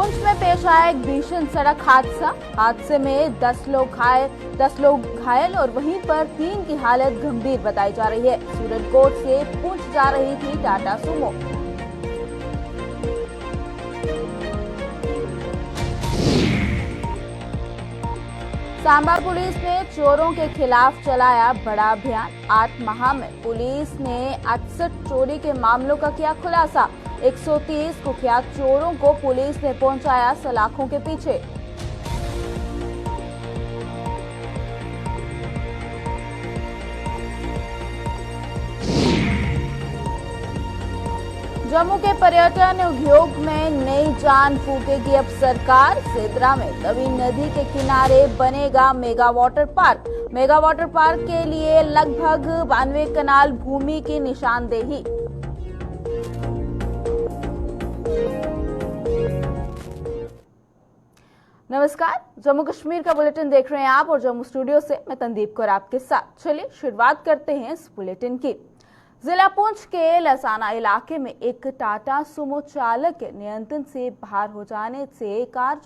पुंछ में पेश आया एक भीषण सड़क हादसा। हादसे में 10 लोग घायल और वहीं पर 3 की हालत गंभीर बताई जा रही है। सूरजकोट से पुंछ जा रही थी टाटा सुमो। सांबा पुलिस ने चोरों के खिलाफ चलाया बड़ा अभियान। 8 माह में पुलिस ने 68 चोरी के मामलों का किया खुलासा। 130 कुख्यात चोरों को पुलिस ने पहुंचाया सलाखों के पीछे। जम्मू के पर्यटन उद्योग में नई जान फूकेगी अब सरकार। सिद्रा में तवी नदी के किनारे बनेगा mega water park. Mega water park के लिए लगभग 92 कनाल भूमि की निशानदेही। नमस्कार, जम्मू कश्मीर का बुलेटिन देख रहे हैं आप और जम्मू स्टूडियो से मैं तंदीप कौर आपके साथ। चलिए शुरुआत करते हैं इस बुलेटिन की। जिला पुंछ के लसाना इलाके में एक टाटा सुमो चालक के नियंत्रण से बाहर हो जाने से कार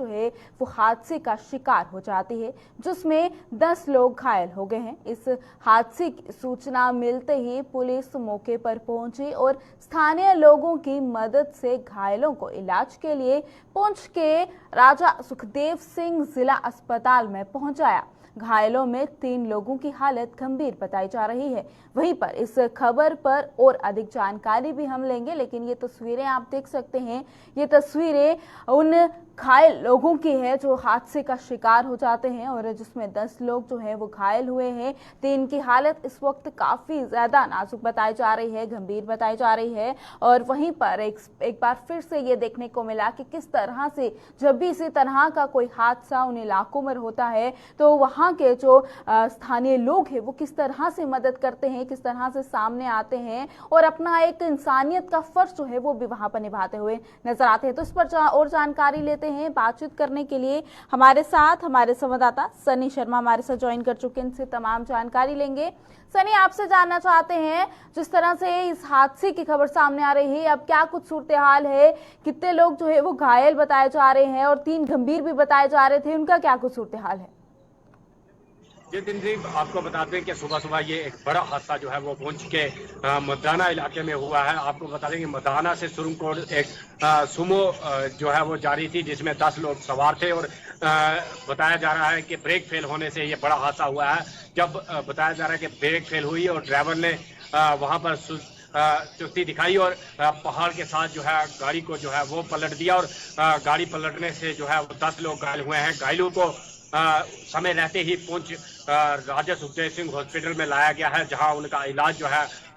वो हादसे का शिकार हो जाती है, जिसमें 10 लोग घायल हो गए हैं। इस हादसे की सूचना मिलते ही पुलिस मौके पर पहुंची और स्थानीय लोगों की मदद से घायलों को इलाज के लिए पुंछ के राजा सुखदेव सिंह जिला अस्पताल में पहुंचाया। घायलों में 3 लोगों की हालत गंभीर बताई जा रही है। वहीं पर इस खबर पर और अधिक जानकारी भी हम लेंगे, लेकिन ये तस्वीरें आप देख सकते हैं। ये तस्वीरें उन घायल लोगों की है जो हादसे का शिकार हो जाते हैं और जिसमें 10 लोग वो घायल हुए हैं। 3 की हालत इस वक्त काफी ज्यादा नाजुक बताई जा रही है, गंभीर बताई जा रही है। और वहीं पर एक बार फिर से ये देखने को मिला कि किस तरह से जब भी इसी तरह का कोई हादसा उन इलाकों में होता है तो वहां के जो स्थानीय लोग हैं वो किस तरह से मदद करते हैं, किस तरह से सामने आते हैं और अपना एक इंसानियत का फर्ज वो भी वहां पर निभाते हुए नजर आते हैं। तो इस पर और जानकारी लेते हैं। बातचीत करने के लिए हमारे साथ हमारे संवाददाता सनी शर्मा हमारे साथ ज्वाइन कर चुके हैं। इनसे तमाम जानकारी लेंगे। सनी, आपसे जानना चाहते हैं, जिस तरह से इस हादसे की खबर सामने आ रही है, अब क्या कुछ सूरत हाल है? कितने लोग वो घायल बताए जा रहे हैं और 3 गंभीर भी बताए जा रहे थे, उनका क्या कुछ सूरत हाल है? जितिन जी, आपको बताते हैं कि सुबह सुबह ये एक बड़ा हादसा वो पुंछ के मदाना इलाके में हुआ है। आपको बता दें कि मदाना से सुरंगकोट एक सुमो वो जा रही थी, जिसमें 10 लोग सवार थे और बताया जा रहा है कि ब्रेक फेल होने से ये बड़ा हादसा हुआ है। जब बताया जा रहा है कि ब्रेक फेल हुई और ड्राइवर ने वहां पर चुस्ती दिखाई और पहाड़ के साथ गाड़ी को वो पलट दिया और गाड़ी पलटने से वो 10 लोग घायल हुए हैं। घायलों को समय रहते ही पुंछ राजा सुखदेव सिंह हॉस्पिटल में लाया गया है, जहां उनका इलाज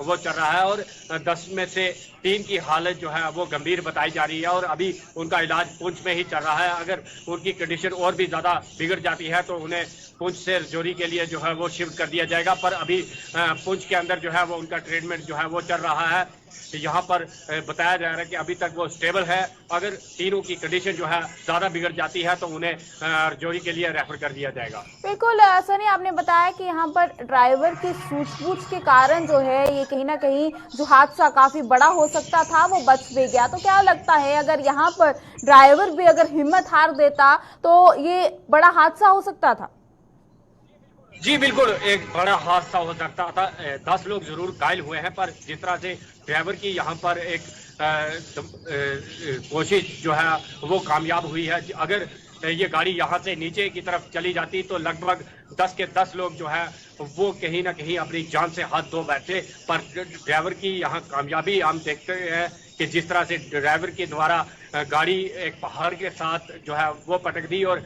वो चल रहा है और 10 में से 3 की हालत वो गंभीर बताई जा रही है और अभी उनका इलाज पुंछ में ही चल रहा है। अगर उनकी कंडीशन और भी ज्यादा बिगड़ जाती है तो उन्हें पुंछ से रजौरी के लिए वो शिफ्ट कर दिया जाएगा। पर अभी पुंछ के अंदर वो उनका ट्रीटमेंट वो चल रहा है। यहाँ पर बताया जा रहा है कि अभी तक वो स्टेबल है। अगर तीनों की कंडीशन ज्यादा बिगड़ जाती है तो उन्हें रजौरी के लिए रेफर कर दिया जाएगा। बिल्कुल सनी, आपने बताया कि यहाँ पर ड्राइवर की सूझबूझ के कारण ये कहीं ना कहीं जो हादसा काफी बड़ा हो सकता था वो बच भी गया। तो क्या लगता है, अगर यहाँ पर ड्राइवर भी अगर हिम्मत हार देता तो ये बड़ा हादसा हो सकता था? जी बिल्कुल, एक बड़ा हादसा हो सकता था। 10 लोग जरूर घायल हुए हैं, पर जिस तरह से ड्राइवर की यहाँ पर एक कोशिश वो कामयाब हुई है। अगर ये गाड़ी यहाँ से नीचे की तरफ चली जाती तो लगभग 10 के 10 लोग वो कहीं ना कहीं अपनी जान से हाथ धो बैठे। पर ड्राइवर की यहाँ कामयाबी हम देखते हैं कि जिस तरह से ड्राइवर के द्वारा गाड़ी एक पहाड़ के साथ वो पटक दी और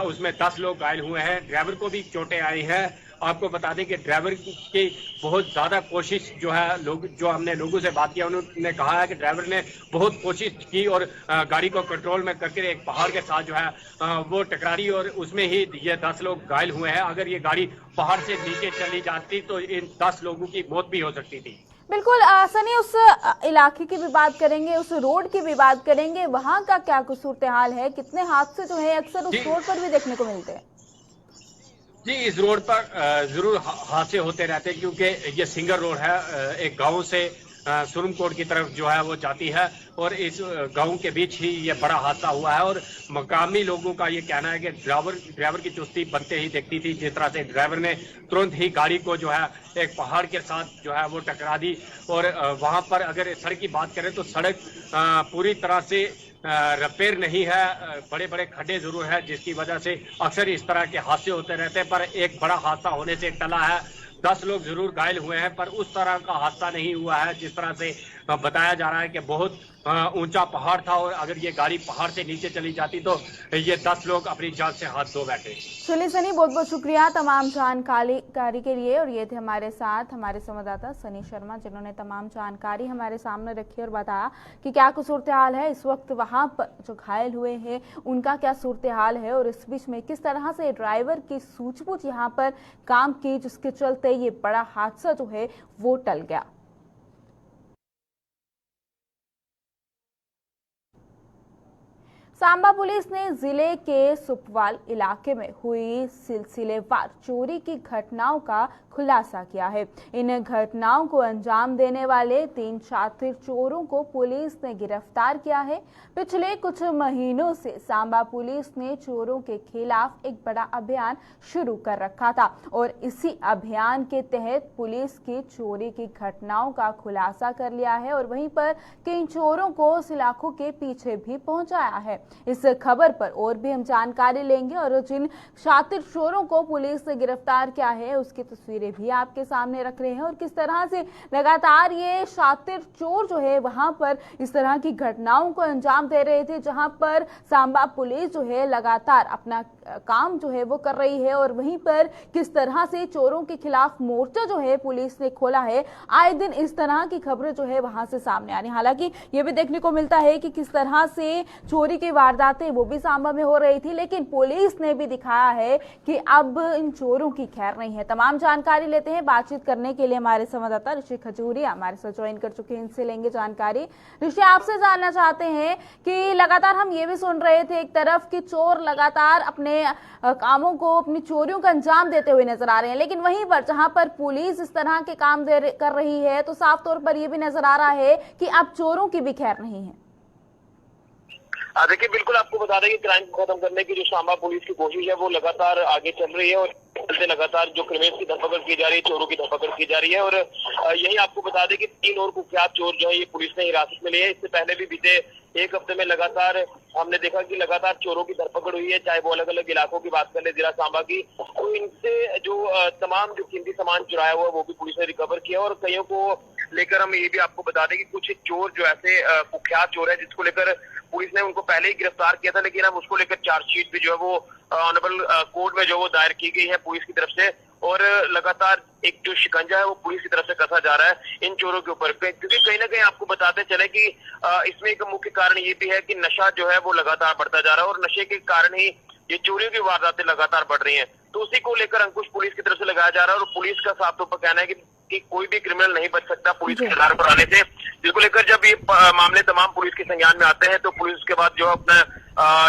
उसमें 10 लोग घायल हुए हैं। ड्राइवर को भी चोटें आई हैं। आपको बता दें कि ड्राइवर की बहुत ज्यादा कोशिश लोग जो हमने लोगों से बात किया उन्होंने कहा है कि ड्राइवर ने बहुत कोशिश की और गाड़ी को कंट्रोल में करके एक पहाड़ के साथ वो टकरा दी और उसमें ही ये 10 लोग घायल हुए हैं। अगर ये गाड़ी पहाड़ से नीचे चली जाती तो इन 10 लोगों की मौत भी हो सकती थी। बिल्कुल सनी, उस इलाके की भी बात करेंगे, उस रोड की भी बात करेंगे, वहां का क्या कुछ सूरत हाल है? कितने हादसे अक्सर उस रोड पर भी देखने को मिलते हैं? जी, इस रोड पर जरूर हादसे होते रहते हैं क्योंकि ये सिंगल रोड है। एक गांव से सुरमकोट की तरफ जो है वो जाती है और इस गांव के बीच ही ये बड़ा हादसा हुआ है। और मकामी लोगों का ये कहना है कि ड्राइवर की चुस्ती बनते ही देखती थी। जिस तरह से ड्राइवर ने तुरंत ही गाड़ी को जो है एक पहाड़ के साथ जो है वो टकरा दी। और वहां पर अगर सड़क की बात करें तो सड़क पूरी तरह से रिपेयर नहीं है, बड़े बड़े खड्डे जरूर है, जिसकी वजह से अक्सर इस तरह के हादसे होते रहते हैं। पर एक बड़ा हादसा होने से टला है। 10 लोग जरूर घायल हुए हैं, पर उस तरह का हादसा नहीं हुआ है जिस तरह से बताया जा रहा है कि बहुत ऊंचा पहाड़ था और अगर ये गाड़ी पहाड़ से नीचे चली जाती तो ये 10 लोग अपनी जान से हाथ धो बैठे। चलिए सनी, बहुत बहुत शुक्रिया तमाम जानकारी के लिए। और ये थे हमारे साथ हमारे संवाददाता सनी शर्मा, जिन्होंने तमाम जानकारी हमारे सामने रखी और बताया कि क्या कुछ सूरत हाल है इस वक्त वहां पर जो घायल हुए हैं उनका क्या सूरत हाल है, और इस बीच में किस तरह से ड्राइवर की सूझबूझ यहाँ पर काम की, जिसके चलते ये बड़ा हादसा जो है वो टल गया। सांबा पुलिस ने जिले के सुपवाल इलाके में हुई सिलसिलेवार चोरी की घटनाओं का खुलासा किया है। इन घटनाओं को अंजाम देने वाले 3 शातिर चोरों को पुलिस ने गिरफ्तार किया है। पिछले कुछ महीनों से सांबा पुलिस ने चोरों के खिलाफ एक बड़ा अभियान शुरू कर रखा था और इसी अभियान के तहत पुलिस की चोरी की घटनाओं का खुलासा कर लिया है और वहीं पर कई चोरों को सलाखों के पीछे भी पहुंचाया है। इस खबर पर और भी हम जानकारी लेंगे और जिन शातिर चोरों को पुलिस ने गिरफ्तार किया है उसकी तस्वीरें भी आपके सामने रख रहे हैं और किस तरह से लगातार ये शातिर चोर जो है वहां पर इस तरह की घटनाओं को अंजाम दे रहे थे, जहां पर सांबा पुलिस जो है लगातार अपना काम जो है वो कर रही है और वहीं पर किस तरह से चोरों के खिलाफ मोर्चा जो है पुलिस ने खोला है। आए दिन इस तरह की खबरें जो है वहां से सामने आ रही। हालांकि ये भी देखने को मिलता है कि किस तरह से चोरी की वारदातें वो भी सांबा में हो रही थी, लेकिन पुलिस ने भी दिखाया है कि अब इन चोरों की खैर नहीं है। तमाम जानकारी लेते हैं। बातचीत करने के लिए हमारे संवाददाता ऋषि खजूरिया हमारे साथ ज्वाइन कर चुके हैं, इनसे लेंगे जानकारी। ऋषि, आपसे जानना चाहते हैं कि लगातार हम ये भी सुन रहे थे एक तरफ कि चोर लगातार अपने कामों को, अपनी चोरियों का अंजाम देते हुए नजर आ रहे हैं, लेकिन वहीं पर जहां पर पुलिस इस तरह के काम कर रही है तो साफ तौर पर यह भी नजर आ रहा है कि अब चोरों की भी खैर नहीं है। देखिए, बिल्कुल आपको बता दें कि क्राइम को खत्म करने की जो सांबा पुलिस की कोशिश है वो लगातार आगे चल रही है और लगातार जो क्रिमिनल्स की धरपकड़ की जा रही है, चोरों की धरपकड़ की जा रही है। और यही आपको बता दें कि 3 और कुख्यात चोर जो है ये पुलिस ने हिरासत में लिए है। इससे पहले भी बीते एक हफ्ते में लगातार हमने देखा कि लगातार चोरों की धरपकड़ हुई है, चाहे वो अलग अलग इलाकों की बात कर ले, जिला सांबा की। तो इनसे जो तमाम जो कीमती सामान चुराया हुआ वो भी पुलिस ने रिकवर किया और कईयों को लेकर हम ये भी आपको बता दें कि कुछ चोर जो ऐसे कुख्यात चोर है जिसको लेकर पुलिस ने उनको पहले ही गिरफ्तार किया था, लेकिन अब उसको लेकर चार्जशीट भी जो है वो ऑनरेबल कोर्ट में जो वो दायर की गई है पुलिस की तरफ से। और लगातार एक जो शिकंजा है वो पुलिस की तरफ से कसा जा रहा है इन चोरों के ऊपर, क्योंकि कहीं ना कहीं आपको बताते चले कि इसमें एक मुख्य कारण ये भी है कि नशा जो है वो लगातार बढ़ता जा रहा है और नशे के कारण ही ये चोरियों की वारदातें लगातार बढ़ रही हैं। तो उसी को लेकर अंकुश पुलिस की तरफ से लगाया जा रहा है और पुलिस का साफ तौर पर कहना है कि कोई भी क्रिमिनल नहीं बच सकता पुलिस के आधार पर आने से। जिसको लेकर जब ये मामले तमाम पुलिस के संज्ञान में आते हैं तो पुलिस उसके बाद जो अपना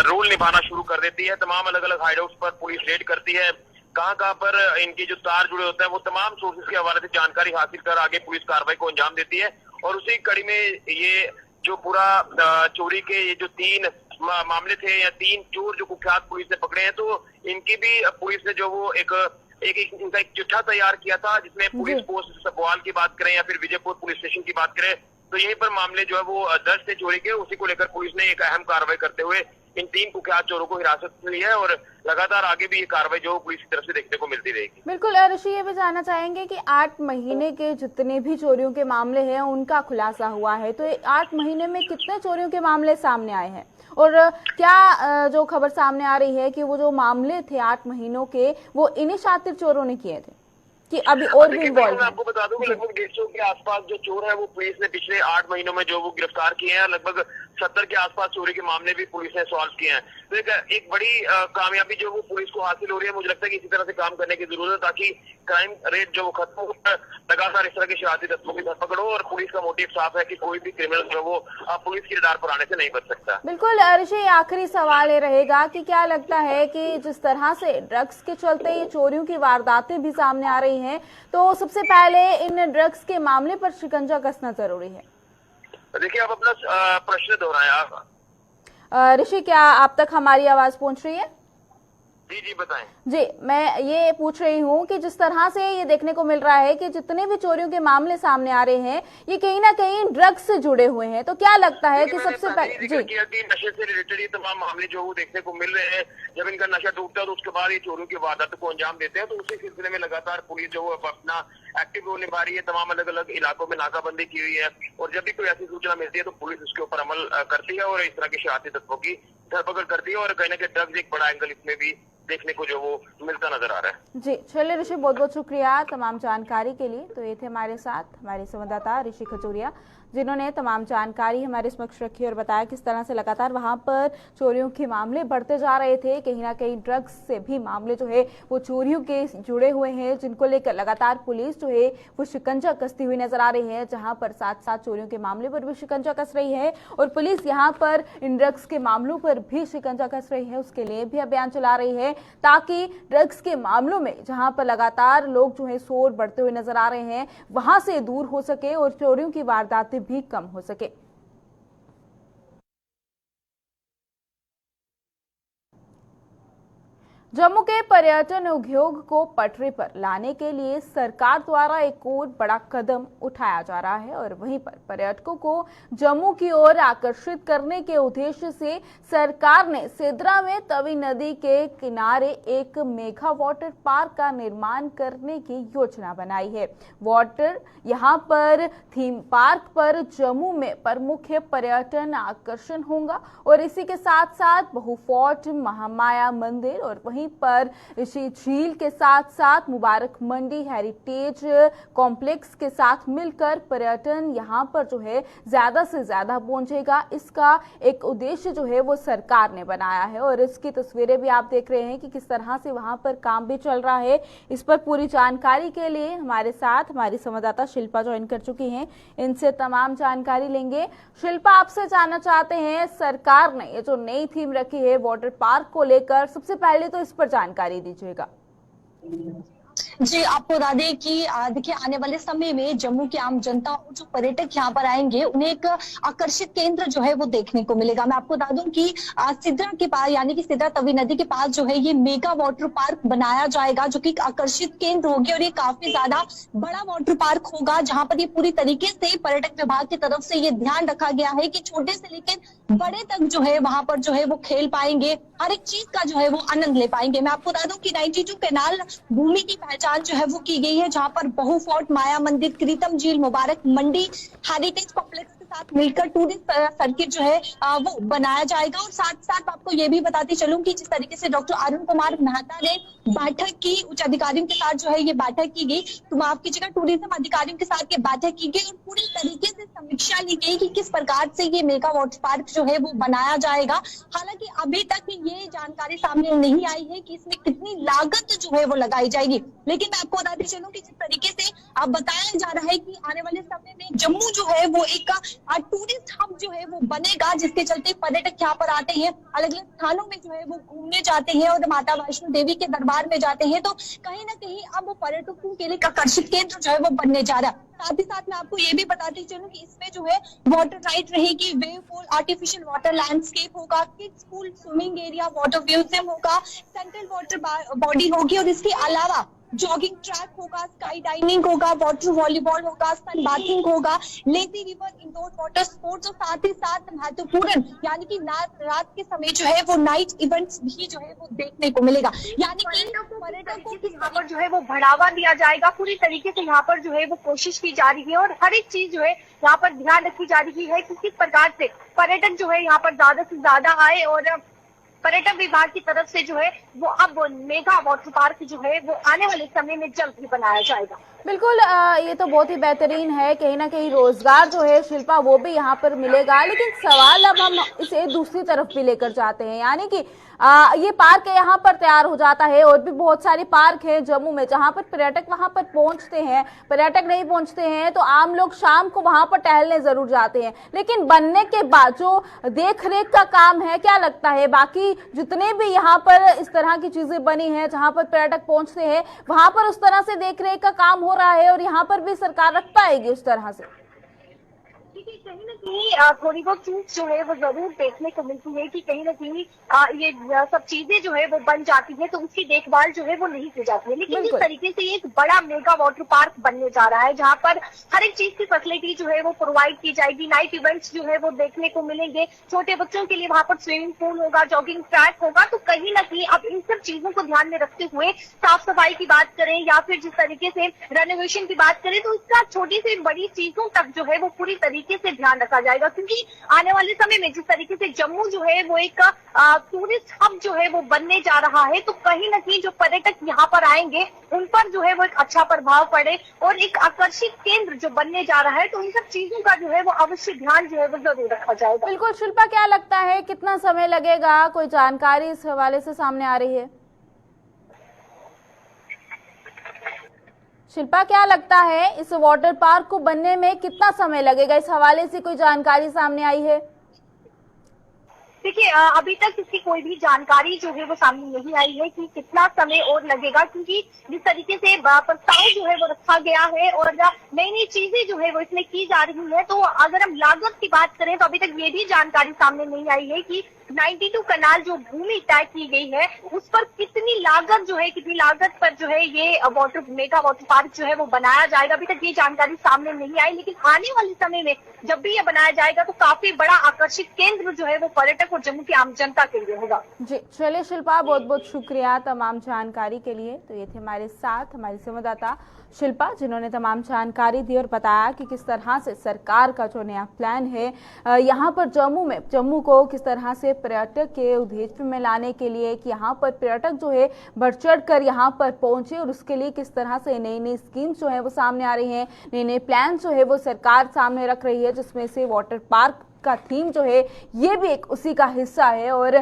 रोल निभाना शुरू कर देती है। तमाम अलग अलग हाइडआउट्स पर पुलिस रेड करती है, कहां पर इनके जो तार जुड़े होते हैं वो तमाम सोर्सेज के हवाले से जानकारी हासिल कर आगे पुलिस कार्रवाई को अंजाम देती है। और उसी कड़ी में ये जो पूरा चोरी के ये जो 3 मामले थे या 3 चोर जो कुख्यात पुलिस ने पकड़े हैं, तो इनकी भी पुलिस ने जो वो इनका एक चिट्ठा तैयार किया था जिसमें पुलिस पोस्ट सपवाल की बात करें या फिर विजयपुर पुलिस स्टेशन की बात करें तो यहीं पर मामले जो है वो दर्ज थे चोरी के। उसी को लेकर पुलिस ने एक अहम कार्रवाई करते हुए इन 3 कुख्यात चोरों को हिरासत में लिया है और लगातार आगे भी ये कार्रवाई जो पुलिस की तरफ से देखने को मिलती रहेगी। बिल्कुल ऋषि, ये भी जानना चाहेंगे कि 8 महीने के जितने भी चोरियों के मामले हैं उनका खुलासा हुआ है, तो 8 महीने में कितने चोरियों के मामले सामने आए हैं और क्या जो खबर सामने आ रही है कि वो जो मामले थे 8 महीनों के वो इन्हीं शातिर चोरों ने किए थे कि अभी और भी इन्वॉल्व? मैं आपको बता दूं कि लगभग 150 के आसपास जो चोर है वो पुलिस ने पिछले 8 महीनों में जो वो गिरफ्तार किए हैं। लगभग 70 के आसपास चोरी के मामले भी पुलिस ने सॉल्व किए हैं। तो एक बड़ी कामयाबी जो वो पुलिस को हासिल हो रही है। मुझे लगता है कि इसी तरह से काम करने की जरूरत है ताकि क्राइम रेट जो वो खत्म हो, लगातार इस तरह के शरारती तत्वों की धरपकड़ हो और पुलिस का मोटिव साफ है कि कोई भी क्रिमिनल जो वो पुलिस के रडार पर आने से नहीं बच सकता। बिल्कुल ऋषि, आखिरी सवाल ये रहेगा कि क्या लगता है कि जिस तरह से ड्रग्स के चलते ये चोरियों की वारदातें भी सामने आ रही रही हैं, तो सबसे पहले इन ड्रग्स के मामले पर शिकंजा कसना जरूरी है। देखिए, आप अपना प्रश्न दोहराएं आप। ऋषि, क्या आप तक हमारी आवाज पहुंच रही है? जी बताएं। जी, मैं ये पूछ रही हूँ कि जिस तरह से ये देखने को मिल रहा है कि जितने भी चोरियों के मामले सामने आ रहे हैं ये कहीं ना कहीं ड्रग्स से जुड़े हुए हैं, तो क्या लगता है कि सबसे पहले जी नशे से रिलेटेड ये तमाम मामले जो देखने को मिल रहे हैं, जब इनका नशा टूटता है तो उसके बाद ये चोरों की वारदातों को अंजाम देते हैं, तो उसी सिलसिले में लगातार पुलिस जो अपना एक्टिव रोल निभा रही है। तमाम अलग अलग इलाकों में नाकाबंदी की हुई है और जब भी कोई ऐसी सूचना मिलती है तो पुलिस उसके ऊपर अमल करती है और इस तरह के शरारती तत्वों की धरपकड़ करती है और कहीं ना कहीं ड्रग्स एक बड़ा एंगल इसमें भी देखने को जो वो मिलता नजर आ रहा है। जी चलिए ऋषि, बहुत बहुत शुक्रिया तमाम जानकारी के लिए। तो ये थे हमारे साथ हमारे संवाददाता ऋषि खजूरिया, जिन्होंने तमाम जानकारी हमारे समक्ष रखी और बताया किस तरह से लगातार वहां पर चोरियों के मामले बढ़ते जा रहे थे। कहीं ना कहीं ड्रग्स से भी मामले जो है वो चोरियों के जुड़े हुए हैं, जिनको लेकर लगातार पुलिस जो है वो शिकंजा कसती हुई नजर आ रही है, जहां पर साथ साथ चोरियों के मामले पर भी शिकंजा कस रही है और पुलिस यहाँ पर इन ड्रग्स के मामलों पर भी शिकंजा कस रही है, उसके लिए भी अभियान चला रही है ताकि ड्रग्स के मामलों में जहां पर लगातार लोग जो है शोर बढ़ते हुए नजर आ रहे हैं वहां से दूर हो सके और चोरियों की वारदातें भी कम हो सके। जम्मू के पर्यटन उद्योग को पटरी पर लाने के लिए सरकार द्वारा एक और बड़ा कदम उठाया जा रहा है और वहीं पर पर्यटकों को जम्मू की ओर आकर्षित करने के उद्देश्य से सरकार ने सिद्रा में तवी नदी के किनारे एक मेगा वाटर पार्क का निर्माण करने की योजना बनाई है। वाटर यहां पर थीम पार्क पर जम्मू में प्रमुख पर्यटन आकर्षण होगा और इसी के साथ साथ बहु फोर्ट, महामाया मंदिर और वहीं पर इसी झील के साथ साथ मुबारक मंडी हेरिटेज कॉम्प्लेक्स के साथ मिलकर पर्यटन यहां पर जो है ज्यादा से ज्यादा पहुंचेगा। इसका एक उद्देश्य जो है वो सरकार ने बनाया है और इसकी तस्वीरें भी आप देख रहे हैं कि किस तरह से वहां पर काम भी चल रहा है। इस पर पूरी जानकारी के लिए हमारे साथ हमारी संवाददाता शिल्पा ज्वाइन कर चुकी हैं, इनसे तमाम जानकारी लेंगे। शिल्पा, आपसे जानना चाहते हैं, सरकार ने ये जो नई थीम रखी है वाटर पार्क को लेकर, सबसे पहले तो इस पर जानकारी दीजिएगा। जी, आपको बता दें कि देखिए आने वाले समय में जम्मू की आम जनता और जो पर्यटक यहाँ पर आएंगे उन्हें एक आकर्षित केंद्र जो है वो देखने को मिलेगा। मैं आपको बता दूं कि सिद्रा के पास यानी कि सिद्रा तवी नदी के पास जो है ये मेगा वाटर पार्क बनाया जाएगा, जो कि एक आकर्षित केंद्र होगी और ये काफी ज्यादा बड़ा वाटर पार्क होगा, जहाँ पर ये पूरी तरीके से पर्यटक विभाग की तरफ से ये ध्यान रखा गया है कि छोटे से लेकर बड़े तक जो है वहां पर जो है वो खेल पाएंगे, हर एक चीज का जो है वो आनंद ले पाएंगे। मैं आपको बता दूं कि 92 कैनाल भूमि की पहचान जो है वो की गई है, जहां पर बहु फोर्ट, माया मंदिर, कृतम झील, मुबारक मंडी हेरिटेज कॉम्प्लेक्स के साथ मिलकर टूरिस्ट सर्किट जो है वो बनाया जाएगा। और साथ साथ आपको ये भी बताती चलूं कि जिस तरीके से डॉक्टर अरुण कुमार मेहता ने बैठक की उच्च अधिकारियों के साथ जो है ये बैठक की गई, तो माफ कीजिएगा टूरिज्म अधिकारियों के साथ ये बैठक की गई और पूरी तरीके से समीक्षा ली गई कि किस प्रकार से ये मेगा वाटर पार्क जो है वो बनाया जाएगा। हालांकि अभी तक ये जानकारी सामने नहीं आई है कि इसमें कितनी लागत जो है वो लगाई जाएगी, लेकिन मैं आपको बताते चलूं कि जिस तरीके से अब बताया जा रहा है कि आने वाले समय में जम्मू जो है वो एक टूरिस्ट हब जो है वो बनेगा, जिसके चलते पर्यटक यहाँ पर आते हैं, अलग अलग स्थानों में जो है वो घूमने जाते हैं और माता वैष्णो देवी के दरबार में जाते हैं, तो कहीं ना कहीं अब वो पर्यटकों के लिए आकर्षित केंद्र जो है वो बनने जा रहा है। साथ ही साथ मैं आपको ये भी बताती चलूं कि इसमें जो है वाटर राइड रहेगी, wave pool, artificial water landscape होगा, kids pool, swimming area, water museum होगा, सेंट्रल वाटर बॉडी होगी और इसके अलावा जॉगिंग ट्रैक होगा, स्काई डाइनिंग होगा, वाटर वॉलीबॉल होगा, सन बाथिंग होगा, lazy river indoor water sports और साथ ही साथ महत्वपूर्ण यानी कि रात के समय जो है वो नाइट इवेंट्स भी जो है वो देखने को मिलेगा। यानी कि पर्यटकों को यहाँ पर जो है वो बढ़ावा दिया जाएगा, पूरी तरीके से यहाँ पर जो है वो कोशिश की जा रही है और हर एक चीज जो है यहाँ पर ध्यान रखी जा रही है कि किस प्रकार से पर्यटक जो है यहाँ पर ज्यादा से ज्यादा आए और पर्यटन विभाग की तरफ से जो है वो अब मेगा वाटर पार्क जो है वो आने वाले समय में जल्द ही बनाया जाएगा। बिल्कुल ये तो बहुत ही बेहतरीन है, कहीं ना कहीं रोजगार जो है शिल्पा वो भी यहाँ पर मिलेगा। लेकिन सवाल अब हम इसे दूसरी तरफ भी लेकर जाते हैं, यानी कि ये पार्क यहाँ पर तैयार हो जाता है और भी बहुत सारे पार्क हैं जम्मू में जहाँ पर पर्यटक वहां पर पहुंचते हैं। पर्यटक नहीं पहुंचते हैं तो आम लोग शाम को वहां पर टहलने जरूर जाते हैं, लेकिन बनने के बाद जो देख रेख का काम है, क्या लगता है बाकी जितने भी यहाँ पर इस तरह की चीजें बनी हैं जहाँ पर पर्यटक पहुंचते हैं वहां पर उस तरह से देख रेख का काम हो रहा है और यहाँ पर भी सरकार रख पाएगी उस तरह से? देखिए, कहीं ना कहीं थोड़ी बहुत चूक जो है वो जरूर देखने को मिलती है कि कहीं ना कहीं ये सब चीजें जो है वो बन जाती है तो उसकी देखभाल जो है वो नहीं की जाती है। लेकिन जिस तरीके से एक बड़ा मेगा वाटर पार्क बनने जा रहा है जहाँ पर हर एक चीज की फैसिलिटी जो है वो प्रोवाइड की जाएगी, नाइट इवेंट्स जो है वो देखने को मिलेंगे, छोटे बच्चों के लिए वहाँ पर स्विमिंग पूल होगा, जॉगिंग ट्रैक होगा, तो कहीं ना कहीं अब इन सब चीजों को ध्यान में रखते हुए साफ सफाई की बात करें या फिर जिस तरीके से रेनोवेशन की बात करें तो इसका छोटी से बड़ी चीजों तक जो है वो पूरी तरीके से ध्यान रखा जाएगा। क्योंकि आने वाले समय में जिस तरीके से जम्मू जो है वो एक टूरिस्ट हब जो है वो बनने जा रहा है तो कहीं ना कहीं जो पर्यटक यहाँ पर आएंगे उन पर जो है वो एक अच्छा प्रभाव पड़े और एक आकर्षित केंद्र जो बनने जा रहा है तो इन सब चीजों का जो है वो अवश्य ध्यान जो है वो जरूर रखा जाएगा। बिल्कुल शिल्पा, क्या लगता है कितना समय लगेगा? कोई जानकारी इस हवाले से सामने आ रही है? शिल्पा, क्या लगता है इस वाटर पार्क को बनने में कितना समय लगेगा? इस हवाले से कोई जानकारी सामने आई है? देखिए, अभी तक इसकी कोई भी जानकारी जो है वो सामने नहीं आई है कि कितना समय और लगेगा, क्योंकि जिस तरीके से प्रस्ताव जो है वो रखा गया है और नई नई चीजें जो है वो इसमें की जा रही है तो अगर हम लागत की बात करें तो अभी तक ये भी जानकारी सामने नहीं आई है कि 92 कनाल जो भूमि तय की गई है उस पर कितनी लागत पर जो है ये मेगा वाटर पार्क जो है वो बनाया जाएगा। अभी तक ये जानकारी सामने नहीं आई, लेकिन आने वाले समय में जब भी ये बनाया जाएगा तो काफी बड़ा आकर्षित केंद्र जो है वो पर्यटक और जम्मू की आम जनता के लिए होगा। जी चलिए शिल्पा, बहुत बहुत शुक्रिया तमाम जानकारी के लिए। तो ये थे हमारे साथ हमारी संवाददाता शिल्पा, जिन्होंने तमाम जानकारी दी और बताया कि किस तरह से सरकार का जो नया प्लान है यहाँ पर जम्मू को किस तरह से पर्यटक के उद्देश्य में लाने के लिए कि यहाँ पर पर्यटक जो है बढ़ चढ़ कर यहाँ पर पहुंचे और उसके लिए किस तरह से नई नई स्कीम्स जो है वो सामने आ रही हैं, नए नए प्लान जो है वो सरकार सामने रख रही है, जिसमें से वाटर पार्क का थीम जो है ये भी एक उसी का हिस्सा है। और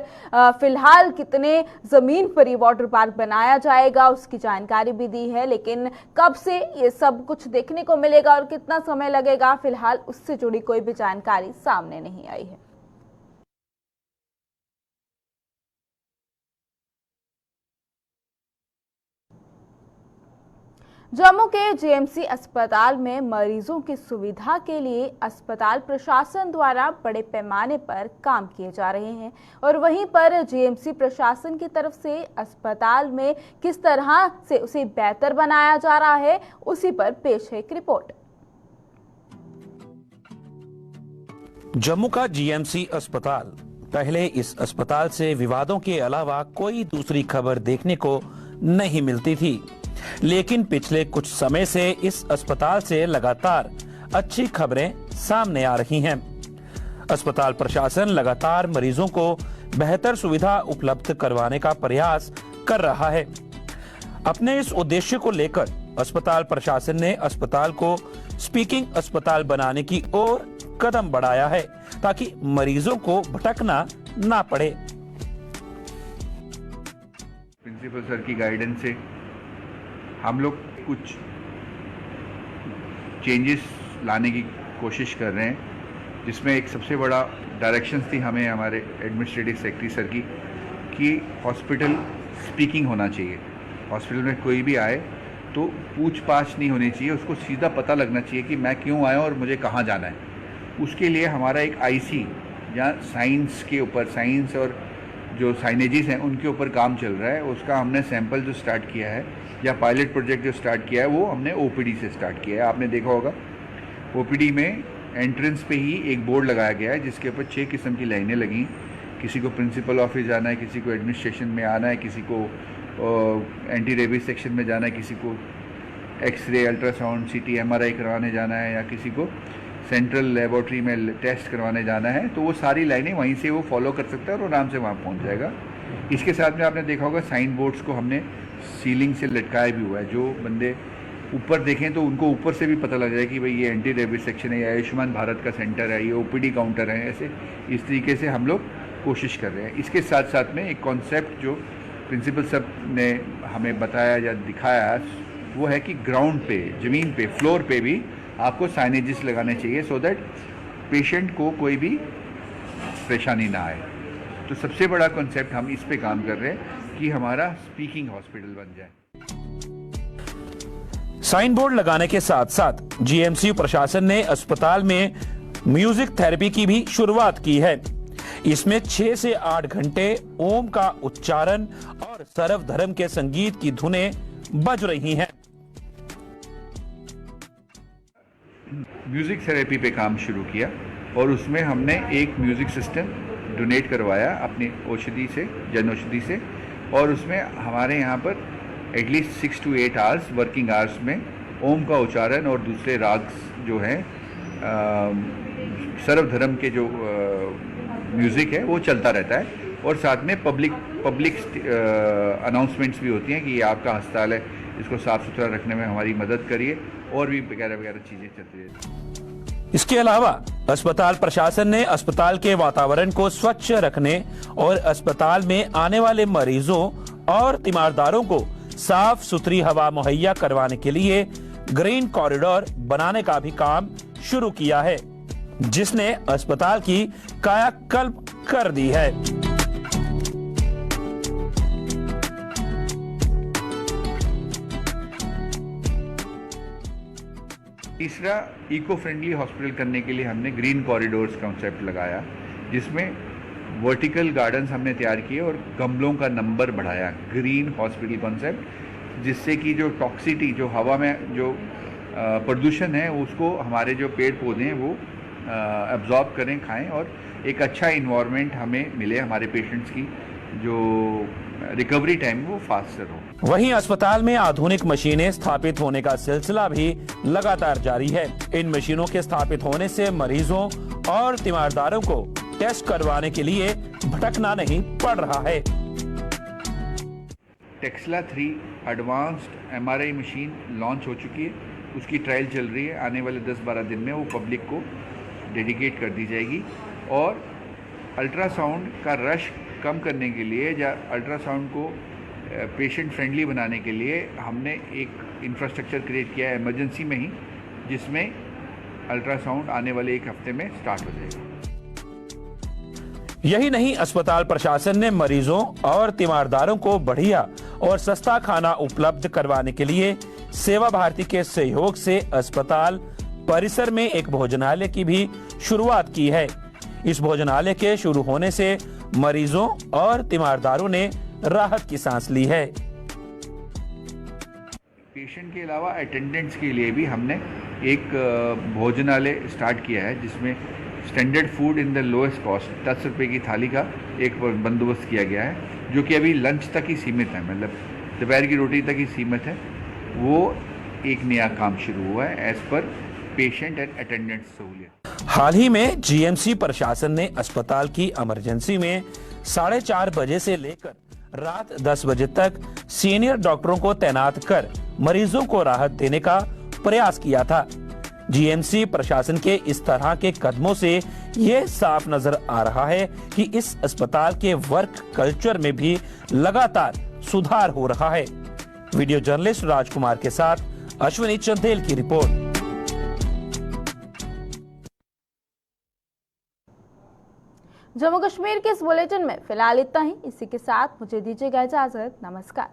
फिलहाल कितने जमीन पर ये वाटर पार्क बनाया जाएगा उसकी जानकारी भी दी है, लेकिन कब से ये सब कुछ देखने को मिलेगा और कितना समय लगेगा फिलहाल उससे जुड़ी कोई भी जानकारी सामने नहीं आई है। जम्मू के जेएमसी अस्पताल में मरीजों की सुविधा के लिए अस्पताल प्रशासन द्वारा बड़े पैमाने पर काम किए जा रहे हैं और वहीं पर जेएमसी प्रशासन की तरफ से अस्पताल में किस तरह से उसे बेहतर बनाया जा रहा है उसी पर पेश है एक रिपोर्ट। जम्मू का जीएमसी अस्पताल, पहले इस अस्पताल से विवादों के अलावा कोई दूसरी खबर देखने को नहीं मिलती थी, लेकिन पिछले कुछ समय से इस अस्पताल से लगातार अच्छी खबरें सामने आ रही हैं। अस्पताल प्रशासन लगातार मरीजों को बेहतर सुविधा उपलब्ध करवाने का प्रयास कर रहा है। अपने इस उद्देश्य को लेकर अस्पताल प्रशासन ने अस्पताल को स्पीकिंग अस्पताल बनाने की ओर कदम बढ़ाया है ताकि मरीजों को भटकना ना पड़े। प्रिंसिपल सर की गाइडेंस से हम लोग कुछ चेंजेस लाने की कोशिश कर रहे हैं, जिसमें एक सबसे बड़ा डायरेक्शंस थी हमें हमारे एडमिनिस्ट्रेटिव सेक्रेटरी सर की कि हॉस्पिटल स्पीकिंग होना चाहिए। हॉस्पिटल में कोई भी आए तो पूछ-पाछ नहीं होनी चाहिए, उसको सीधा पता लगना चाहिए कि मैं क्यों आया और मुझे कहाँ जाना है। उसके लिए हमारा एक आईसी जहाँ साइंस के ऊपर, साइंस और जो साइनेजेस हैं उनके ऊपर काम चल रहा है। उसका हमने सैंपल जो स्टार्ट किया है या पायलट प्रोजेक्ट जो स्टार्ट किया है वो हमने ओपीडी से स्टार्ट किया है। आपने देखा होगा ओपीडी में एंट्रेंस पे ही एक बोर्ड लगाया गया है जिसके ऊपर 6 किस्म की लाइनें लगी। किसी को प्रिंसिपल ऑफिस जाना है, किसी को एडमिनिस्ट्रेशन में आना है, किसी को एंटी रेबीज सेक्शन में जाना है, किसी को एक्सरे, अल्ट्रासाउंड, सीटी, एमआरआई करवाने जाना है या किसी को सेंट्रल लेबोरेटरी में टेस्ट करवाने जाना है। तो वो सारी लाइनें वहीं से वो फॉलो कर सकता है और आराम से वहाँ पहुँच जाएगा। इसके साथ में आपने देखा होगा साइन बोर्ड्स को हमने सीलिंग से लटकाया भी हुआ है। जो बंदे ऊपर देखें तो उनको ऊपर से भी पता लग जाए कि भाई ये एंटी रेबीज सेक्शन है, ये आयुष्मान भारत का सेंटर है, ये ओपीडी काउंटर है। ऐसे इस तरीके से हम लोग कोशिश कर रहे हैं। इसके साथ साथ में एक कॉन्सेप्ट जो प्रिंसिपल साहब ने हमें बताया या दिखाया वो है कि ग्राउंड पे, ज़मीन पे, फ्लोर पे भी आपको साइनेजेस लगाने चाहिए सो दैट पेशेंट को कोई भी परेशानी ना आए। तो सबसे बड़ा कॉन्सेप्ट हम इस पे काम कर रहे हैं कि हमारा स्पीकिंग हॉस्पिटल बन जाए। साइन बोर्ड लगाने के साथ साथ जीएमसी प्रशासन ने अस्पताल में म्यूजिक थेरेपी की भी शुरुआत की है। इसमें 6 से 8 घंटे ओम का उच्चारण और सर्वधर्म के संगीत की धुनें बज रही हैं। म्यूजिक थेरेपी पे काम शुरू किया और उसमें हमने एक म्यूजिक सिस्टम डोनेट करवाया अपनी औषधि से, जन औषधि से, और उसमें हमारे यहाँ पर at least 6 to 8 hours working hours में ओम का उच्चारण और दूसरे राग जो हैं सर्वधर्म के जो म्यूज़िक है वो चलता रहता है। और साथ में पब्लिक अनाउंसमेंट्स भी होती हैं कि ये आपका अस्पताल है, इसको साफ़ सुथरा रखने में हमारी मदद करिए, और भी वगैरह वगैरह चीज़ें चलती रहती हैं। इसके अलावा अस्पताल प्रशासन ने अस्पताल के वातावरण को स्वच्छ रखने और अस्पताल में आने वाले मरीजों और तीमारदारों को साफ सुथरी हवा मुहैया करवाने के लिए ग्रीन कॉरिडोर बनाने का भी काम शुरू किया है, जिसने अस्पताल की कायाकल्प कर दी है। तीसरा, इको फ्रेंडली हॉस्पिटल करने के लिए हमने ग्रीन कॉरिडोर्स कॉन्सेप्ट लगाया, जिसमें वर्टिकल गार्डन्स हमने तैयार किए और गमलों का नंबर बढ़ाया। ग्रीन हॉस्पिटल कॉन्सेप्ट, जिससे कि जो टॉक्सिटी, जो हवा में जो प्रदूषण है, उसको हमारे जो पेड़ पौधे हैं वो एब्जॉर्ब करें, खाएं, और एक अच्छा इन्वायरमेंट हमें मिले, हमारे पेशेंट्स की जो रिकवरी टाइम वो फास्टर हो। वहीं अस्पताल में आधुनिक मशीनें स्थापित होने का सिलसिला भी लगातार जारी है। इन मशीनों के स्थापित होने से मरीजों और तीमारदारों को टेस्ट करवाने के लिए भटकना नहीं पड़ रहा है। Taxila 3 advanced MRI machine launch हो चुकी है, उसकी ट्रायल चल रही है। आने वाले 10-12 दिन में वो पब्लिक को डेडिकेट कर दी जाएगी। और अल्ट्रासाउंड का रश कम करने के लिए या अल्ट्रासाउंड को पेशेंट फ्रेंडली बनाने के लिए हमने एक इंफ्रास्ट्रक्चर क्रिएट किया है इमरजेंसी में ही, जिसमें अल्ट्रासाउंड आने वाले 1 हफ्ते में स्टार्ट हो जाएगा। यही नहीं, अस्पताल प्रशासन ने मरीजों और तीमारदारों को बढ़िया और सस्ता खाना उपलब्ध करवाने के लिए सेवा भारती के सहयोग से अस्पताल परिसर में एक भोजनालय की भी शुरुआत की है। इस भोजनालय के शुरू होने से मरीजों और तीमारदारों ने राहत की सांस ली है। पेशेंट के अलावा अटेंडेंट्स के लिए भी हमने एक भोजनालय स्टार्ट किया है, जिसमें standard food in the lowest cost 10 रुपये की थाली का एक बंदोबस्त किया गया है, जो कि अभी लंच तक ही सीमित है, मतलब दोपहर की रोटी तक ही सीमित है। वो एक नया काम शुरू हुआ है as per patient and attendant सहूलियत। हाल ही में जीएमसी प्रशासन ने अस्पताल की इमरजेंसी में 4:30 बजे से लेकर रात 10 बजे तक सीनियर डॉक्टरों को तैनात कर मरीजों को राहत देने का प्रयास किया था। जीएमसी प्रशासन के इस तरह के कदमों से ये साफ नजर आ रहा है कि इस अस्पताल के वर्क कल्चर में भी लगातार सुधार हो रहा है। वीडियो जर्नलिस्ट राजकुमार के साथ अश्विनी चंदेल की रिपोर्ट। जम्मू कश्मीर के इस बुलेटिन में फिलहाल इतना ही। इसी के साथ मुझे दीजिएगा इजाजत। नमस्कार।